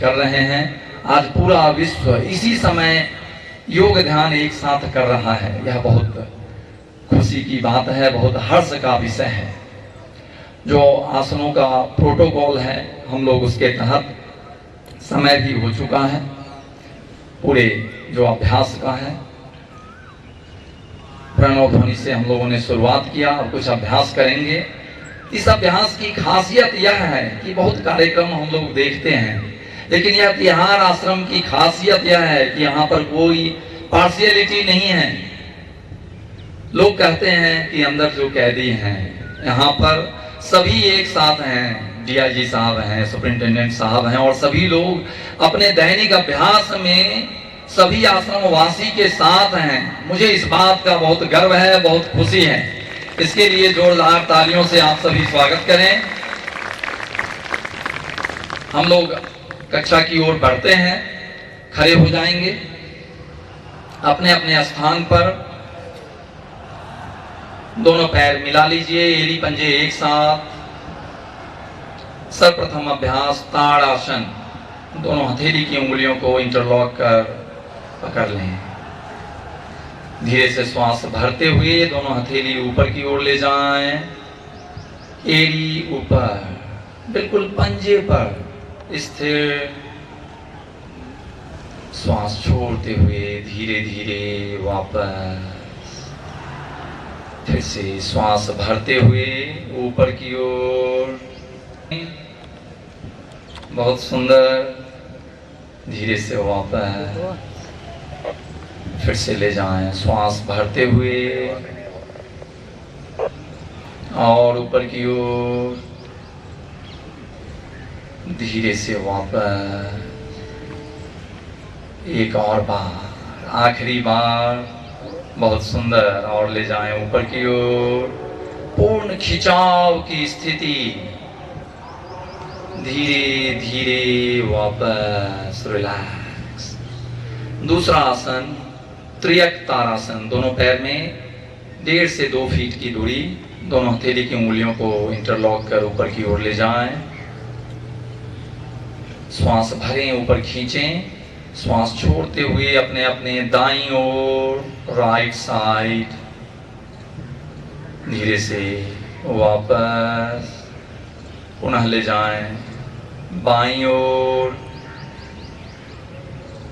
कर रहे हैं। आज पूरा विश्व इसी समय योग ध्यान एक साथ कर रहा है। यह बहुत खुशी की बात है, बहुत हर्ष का विषय है। जो आसनों का प्रोटोकॉल है, हम लोग उसके तहत समय भी हो चुका है। पूरे जो अभ्यास का है, प्रणव ध्वनि से हम लोगों ने शुरुआत किया और कुछ अभ्यास करेंगे। इस अभ्यास की खासियत यह है कि बहुत कार्यक्रम हम लोग देखते हैं, लेकिन यह तिहार आश्रम की खासियत यह है कि यहाँ पर कोई पार्शियलिटी नहीं है। लोग कहते हैं कि अंदर जो कैदी हैं, यहाँ पर सभी एक साथ हैं। डीआईजी साहब हैं, सुपरिंटेंडेंट साहब हैं, और सभी लोग अपने दैनिक अभ्यास में सभी आश्रम वासी के साथ हैं। मुझे इस बात का बहुत गर्व है, बहुत खुशी है। इसके लिए जोरदार तालियों से आप सभी स्वागत करें। हम लोग कक्षा की ओर बढ़ते हैं। खड़े हो जाएंगे अपने अपने स्थान पर। दोनों पैर मिला लीजिए, एड़ी पंजे एक साथ। सर्वप्रथम अभ्यास ताड़ासन। दोनों हथेली की उंगलियों को इंटरलॉक कर पकड़ लें। धीरे से श्वास भरते हुए दोनों हथेली ऊपर की ओर ले जाएं। एड़ी ऊपर, बिल्कुल पंजे पर स्थिर। श्वास छोड़ते हुए धीरे धीरे वापस। फिर से श्वास भरते हुए ऊपर की ओर। बहुत सुंदर। धीरे से वापस। फिर से ले जाएं, श्वास भरते हुए और ऊपर की ओर। धीरे से वापस। एक और बार, आखिरी बार। बहुत सुंदर। और ले जाएं ऊपर की ओर। पूर्ण खिंचाव की स्थिति। धीरे धीरे वापस रिलैक्स। दूसरा आसन त्रियक तारासन। दोनों पैर में 1.5 से 2 फीट की दूरी। दोनों हथेली की उंगलियों को इंटरलॉक कर ऊपर की ओर ले जाएं। श्वास भरें, ऊपर खींचें। श्वास छोड़ते हुए अपने अपने दाईं ओर, राइट साइड। धीरे से वापस। पुनः ले जाएं बाईं ओर।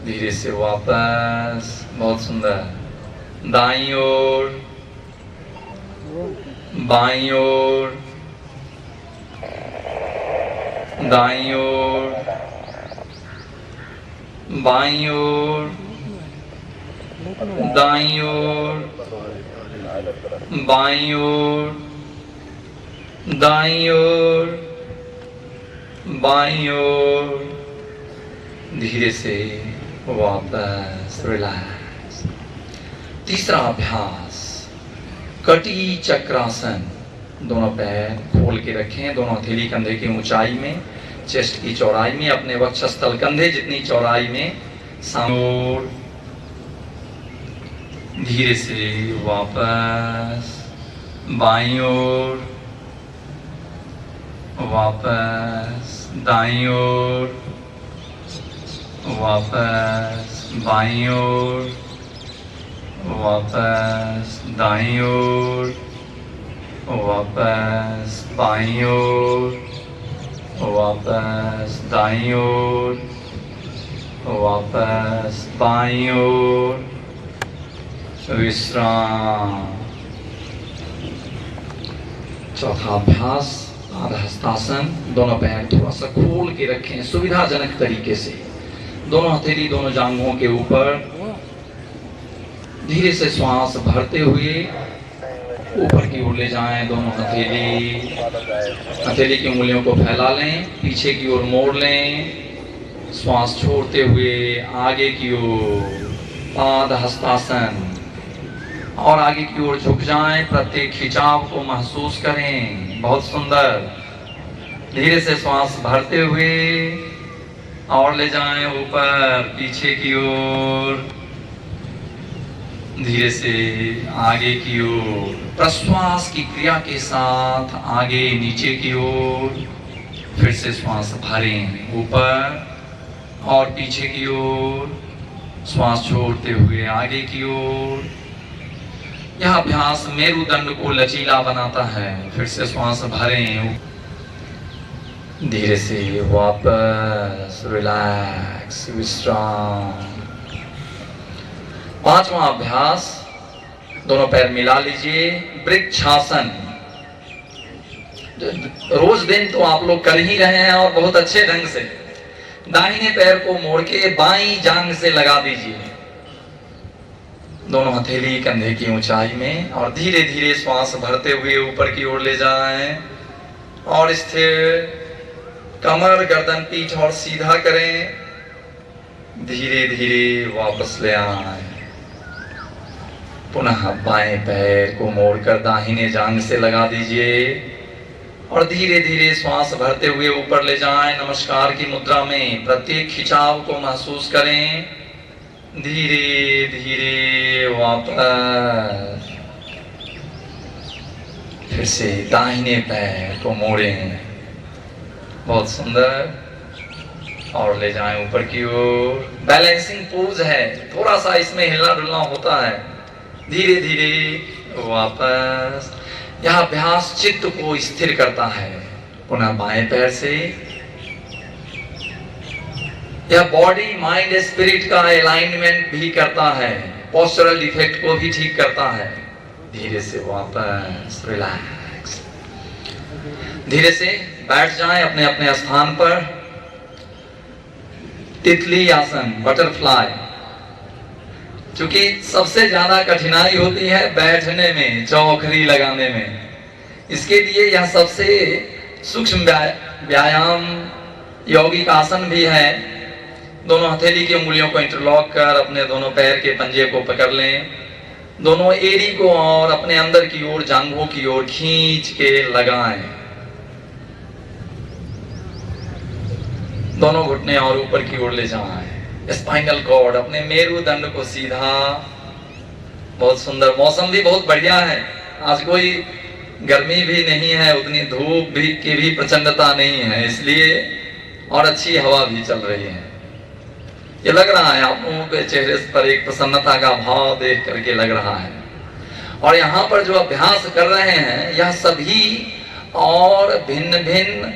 धीरे से वापस। बहुत सुंदर। दाईं ओर, बाईं ओर, दाईं ओर, बाईं ओर, दाईं ओर, बाईं ओर, दाईं ओर, बाईं ओर। धीरे से वापस रिलैक्स। तीसरा अभ्यास कटी चक्रासन। दोनों पैर खोल के रखें, दोनों हथेली कंधे की ऊंचाई में, चेस्ट की चौड़ाई में, अपने वक्षस्थल कंधे जितनी चौड़ाई में। सामने धीरे से वापस। बाईं ओर, वापस। दाईं ओर, वापस। बाईं ओर, वापस। दाईं ओर, वापस। बाईं ओर, वापस। दाईं ओर, वापस। बाईं ओर। विश्राम। चौथा अभ्यास आधाहस्तासन। दोनों पैर थोड़ा सा खोल के रखें सुविधाजनक तरीके से। दोनों हथेली दोनों जांघों के ऊपर। धीरे से श्वास भरते हुए ऊपर की ओर ले जाएं। दोनों हथेली की उंगलियों को फैला लें, पीछे की ओर मोड़ लें। श्वास छोड़ते हुए आगे की ओर पादहस्तासन। और आगे की ओर झुक जाएं, प्रत्येक खिंचाव को महसूस करें। बहुत सुंदर। धीरे से श्वास भरते हुए और ले जाएं ऊपर, पीछे की ओर। धीरे से आगे की ओर, प्रश्वास की क्रिया के साथ आगे नीचे की ओर। फिर से श्वास भरें ऊपर, और पीछे की ओर श्वास छोड़ते हुए आगे की ओर। यह अभ्यास मेरुदंड को लचीला बनाता है। फिर से श्वास भरें, धीरे से वापस रिलैक्स, विश्राम। पांचवा अभ्यास, दोनों पैर मिला लीजिए, वृक्षासन। रोज दिन तो आप लोग कर ही रहे हैं और बहुत अच्छे ढंग से। दाहिने पैर को मोड़ के बाईं जांघ से लगा दीजिए, दोनों हथेली कंधे की ऊंचाई में, और धीरे धीरे श्वास भरते हुए ऊपर की ओर ले जाएं और स्थिर कमर, गर्दन, पीठ और सीधा करें। धीरे धीरे वापस ले आए। पुनः बाएं पैर को मोड़कर दाहिने जांघ से लगा दीजिए और धीरे धीरे श्वास भरते हुए ऊपर ले जाएं। नमस्कार की मुद्रा में प्रत्येक खिंचाव को महसूस करें। धीरे धीरे वापस। फिर से दाहिने पैर को मोड़ें, बहुत सुंदर, और ले जाएं ऊपर की ओर। बैलेंसिंग पोज है, थोड़ा सा इसमें हिलना डुलना होता है। धीरे धीरे वापस। यह अभ्यास चित्त को स्थिर करता है। पुनः बाएं पैर से। यह बॉडी, माइंड, स्पिरिट का अलाइनमेंट भी करता है, पोस्चरल डिफेक्ट को भी ठीक करता है। धीरे से वापस, रिलैक्स। धीरे से बैठ जाएं अपने अपने स्थान पर। तितली आसन, बटरफ्लाई। क्योंकि सबसे ज्यादा कठिनाई होती है बैठने में, चौखरी लगाने में। इसके लिए यह सबसे सूक्ष्म व्यायाम यौगिक आसन भी है। दोनों हथेली की उंगलियों को इंटरलॉक कर अपने दोनों पैर के पंजे को पकड़ लें। दोनों एड़ी को और अपने अंदर की ओर, जांघों की ओर खींच के लगाएं। दोनों घुटने और ऊपर की ओर ले जाएं। स्पाइनल कॉर्ड, अपने मेरुदंड को सीधा। बहुत सुंदर। मौसम भी बहुत बढ़िया है। आज कोई गर्मी भी नहीं है, उतनी धूप भी की भी प्रचंडता नहीं है, इसलिए और अच्छी हवा भी चल रही है। ये लग रहा है आप लोगों के चेहरे पर एक प्रसन्नता का भाव देख करके लग रहा है। और यहाँ पर जो अभ्यास कर रहे हैं, यह सभी और भिन्न भिन्न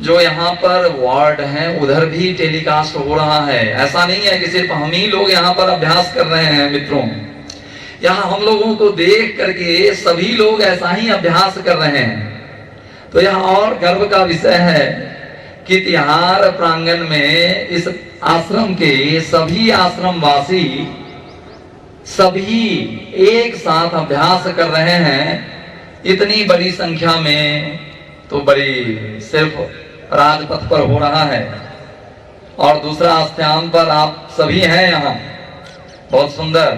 जो यहाँ पर वार्ड हैं उधर भी टेलीकास्ट हो रहा है। ऐसा नहीं है कि सिर्फ हम ही लोग यहाँ पर अभ्यास कर रहे हैं मित्रों। यहाँ हम लोगों को देख करके सभी लोग ऐसा ही अभ्यास कर रहे हैं। तो यह और गर्व का विषय है कि तिहाड़ प्रांगण में इस आश्रम के सभी आश्रमवासी सभी एक साथ अभ्यास कर रहे हैं। इतनी बड़ी संख्या में तो बड़ी सिर्फ राजपथ पर हो रहा है, और दूसरा स्थान पर आप सभी हैं यहाँ। बहुत सुंदर।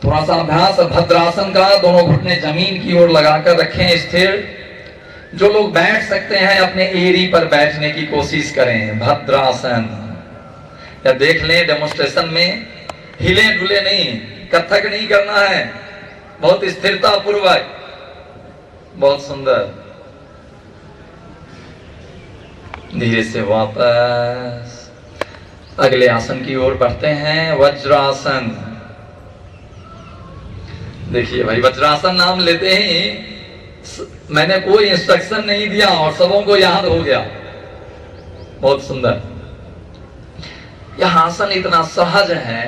थोड़ा सा अभ्यास भद्रासन का, दोनों घुटने जमीन की ओर लगाकर रखें स्थिर। जो लोग बैठ सकते हैं अपने एड़ी पर बैठने की कोशिश करें, भद्रासन। या देख लें डेमोन्स्ट्रेशन में, हिले डुले नहीं, कथक नहीं करना है, बहुत स्थिरता पूर्वक। बहुत सुंदर। धीरे से वापस अगले आसन की ओर बढ़ते हैं, वज्रासन। देखिए भाई, वज्रासन नाम लेते ही मैंने कोई इंस्ट्रक्शन नहीं दिया और सबों को याद हो गया। बहुत सुंदर। यह आसन इतना सहज है,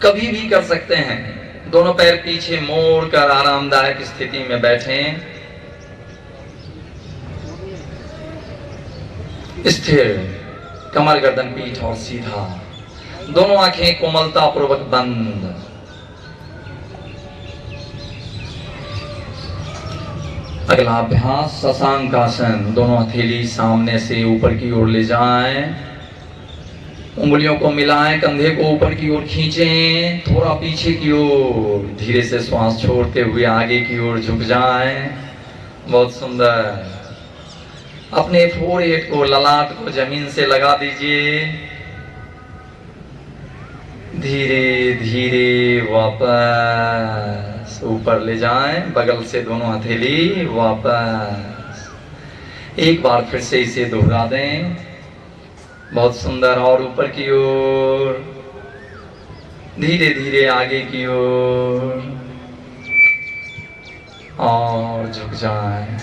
कभी भी कर सकते हैं। दोनों पैर पीछे मोड़ कर आरामदायक स्थिति में बैठें, स्थिर, कमर, गर्दन, पीठ और सीधा। दोनों आंखें कोमलता पूर्वक बंद। अगला अभ्यास शशांकासन। दोनों हथेली सामने से ऊपर की ओर ले जाएं, उंगलियों को मिलाएं, कंधे को ऊपर की ओर खींचें, थोड़ा पीछे की ओर। धीरे से श्वास छोड़ते हुए आगे की ओर झुक जाएं। बहुत सुंदर। अपने फोरहेड को, ललाट को जमीन से लगा दीजिए। धीरे धीरे वापस ऊपर ले जाएं, बगल से दोनों हथेली वापस। एक बार फिर से इसे दोहरा दें। बहुत सुंदर। और ऊपर की ओर, धीरे धीरे आगे की ओर, और झुक जाए।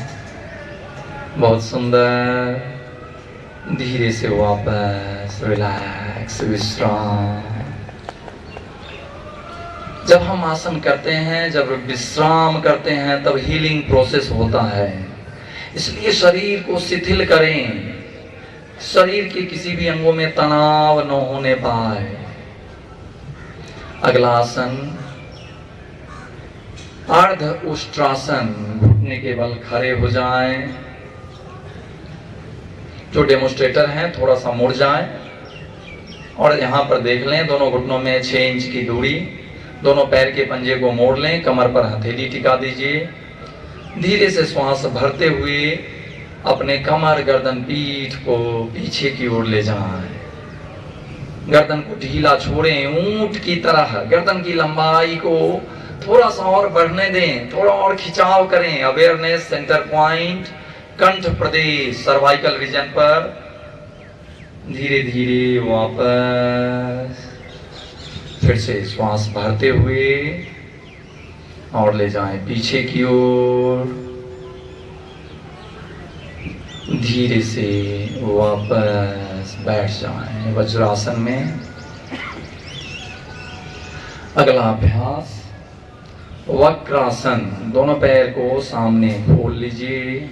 बहुत सुंदर। धीरे से वापस रिलैक्स, विश्राम। जब हम आसन करते हैं, जब विश्राम करते हैं, तब हीलिंग प्रोसेस होता है। इसलिए शरीर को शिथिल करें, शरीर के किसी भी अंगों में तनाव न होने पाए। अगला आसन अर्ध उष्ट्रासन। घुटने के बल खड़े हो जाएं। जो डेमोस्ट्रेटर हैं थोड़ा सा मुड़ जाएं और यहां पर देख लें, दोनों घुटनों में 6 इंच की दूरी। दोनों पैर के पंजे को मोड़ लें, कमर पर हथेली टिका दीजिए। धीरे से श्वास भरते हुए अपने कमर, गर्दन, पीठ को पीछे की ओर ले जाएं। गर्दन को ढीला छोड़ें, ऊंट की तरह। गर्दन की लंबाई को थोड़ा सा और बढ़ने दें, थोड़ा और खिंचाव करें। अवेयरनेस सेंटर पॉइंट कंठ प्रदेश, सर्वाइकल रीजन पर। धीरे धीरे वापस, फिर से श्वास भरते हुए और ले जाएं पीछे की ओर। धीरे से वापस बैठ जाएं वज्रासन में। अगला अभ्यास वक्रासन। दोनों पैर को सामने खोल लीजिए,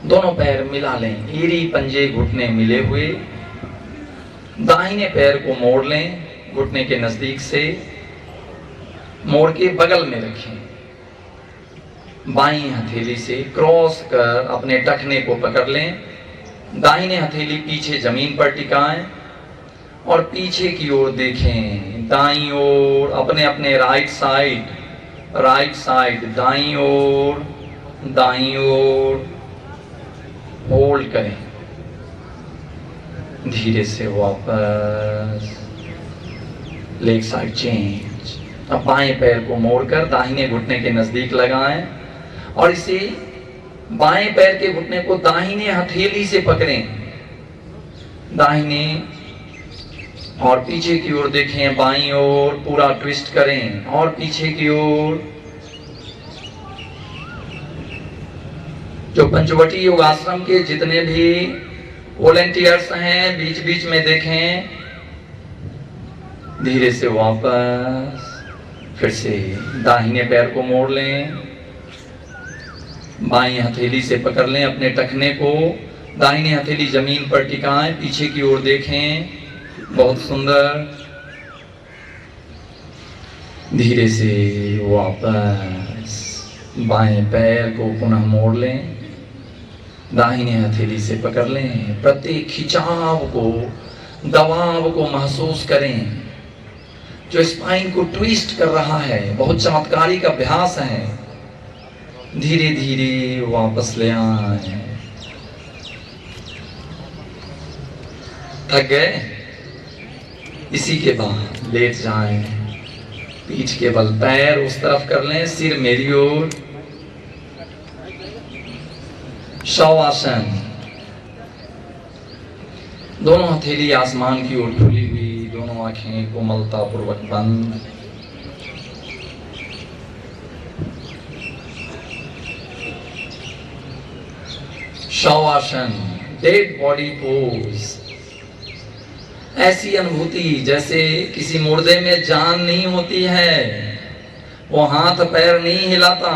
दोनों पैर मिला लें, एड़ी पंजे घुटने मिले हुए। दाहिने पैर को मोड़ लें, घुटने के नजदीक से मोड़ के बगल में रखें। बाईं हथेली से क्रॉस कर अपने टखने को पकड़ लें। दाहिने हथेली पीछे जमीन पर टिकाएं और पीछे की ओर देखें। दाईं ओर अपने अपने राइट साइड, दाईं ओर होल्ड करें। धीरे से वापस लेग साइड चेंज। अब बाएं पैर को मोड़कर दाहिने घुटने के नजदीक लगाएं और इसे बाएं पैर के घुटने को दाहिने हथेली से पकड़ें। दाहिने और पीछे की ओर देखें, बाईं ओर पूरा ट्विस्ट करें और पीछे की ओर। जो पंचवटी योगाश्रम के जितने भी वॉलेंटियर्स हैं, बीच बीच में देखें। धीरे से वापस, फिर से दाहिने पैर को मोड़ लें, बाईं हथेली से पकड़ लें अपने टखने को। दाहिने हथेली जमीन पर टिकाएं, पीछे की ओर देखें। बहुत सुंदर। धीरे से वापस बाएं पैर को पुनः मोड़ लें, दाहिने हथेली से पकड़ लें। प्रत्येक खिंचाव को, दबाव को महसूस करें जो स्पाइन को ट्विस्ट कर रहा है। बहुत चमत्कारिक अभ्यास है। धीरे धीरे वापस ले आए। थक गए? इसी के बाद लेट जाएं। पीठ के बल पैर उस तरफ कर लें, सिर मेरी ओर। शवासन। दोनों हथेली आसमान की ओर खुली हुई, दोनों आंखें कोमलता पूर्वक बंद। Shavasana, dead body pose. ऐसी अनुभूति जैसे किसी मुर्दे में जान नहीं होती है, वो हाथ पैर नहीं हिलाता,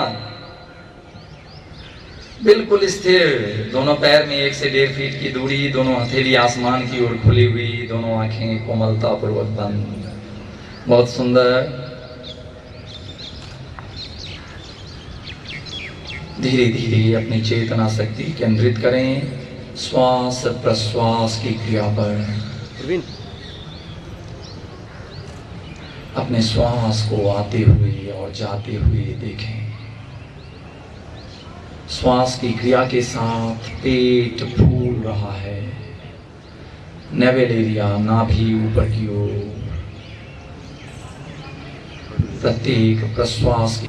बिल्कुल स्थिर। दोनों पैर में 1 से 1.5 फीट की दूरी, दोनों हथेली आसमान की ओर खुली हुई, दोनों आंखें कोमलता पूर्वक बंद। बहुत सुंदर। धीरे धीरे अपनी चेतना शक्ति केंद्रित करें श्वास प्रश्वास की क्रिया पर। अपने श्वास को आते हुए और जाते हुए देखें। श्वास की क्रिया के साथ पेट फूल रहा है, नेवल एरिया, नाभि ऊपर की ओर। प्रत्येक प्रश्वास की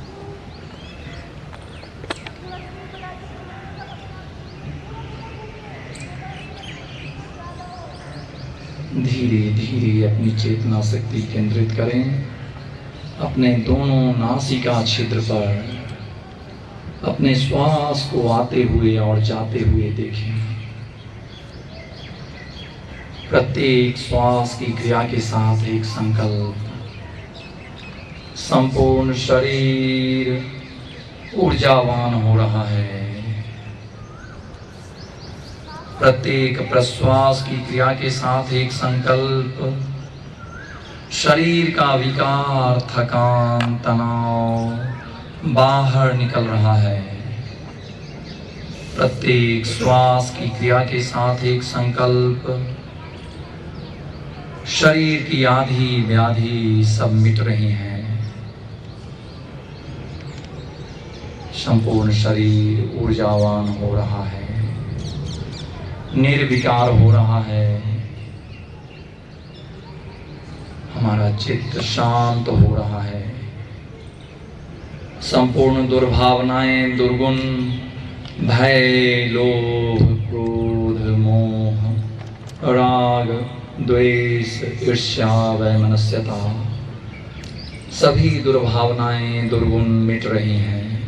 धीरे धीरे अपनी चेतना शक्ति केंद्रित करें अपने दोनों नासिका छिद्र पर। अपने श्वास को आते हुए और जाते हुए देखें। प्रत्येक श्वास की क्रिया के साथ एक संकल्प। संपूर्ण शरीर ऊर्जावान हो रहा है। प्रत्येक प्रश्वास की क्रिया के साथ एक संकल्प। शरीर का विकार, थकान, तनाव बाहर निकल रहा है। प्रत्येक श्वास की क्रिया के साथ एक संकल्प। शरीर की आधी व्याधि सब मिट रही हैं। संपूर्ण शरीर ऊर्जावान हो रहा है, निर्विकार हो रहा है। हमारा चित्त शांत हो रहा है। संपूर्ण दुर्भावनाएं, दुर्गुण, भय, लोभ, क्रोध, मोह, राग, द्वेष, ईर्ष्या, वैमनस्यता, सभी दुर्भावनाएं, दुर्गुण मिट रही हैं।